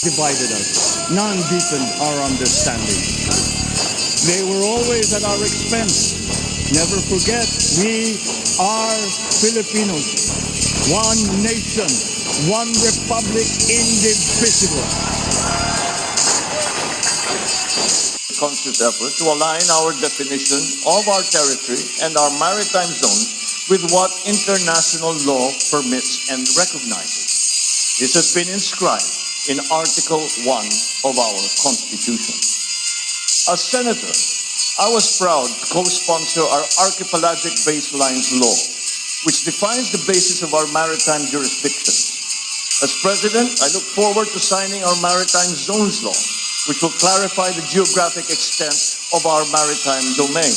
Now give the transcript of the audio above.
divided us. None deepened our understanding. They were always at our expense. Never forget, we are Filipinos. One nation, one republic, indivisible. Conscious effort to align our definition of our territory and our maritime zone with what international law permits and recognizes. This has been inscribed in Article 1 of our Constitution. As Senator, I was proud to co-sponsor our Archipelagic Baselines Law, which defines the basis of our maritime jurisdictions. As President, I look forward to signing our Maritime Zones Law, which will clarify the geographic extent of our maritime domain.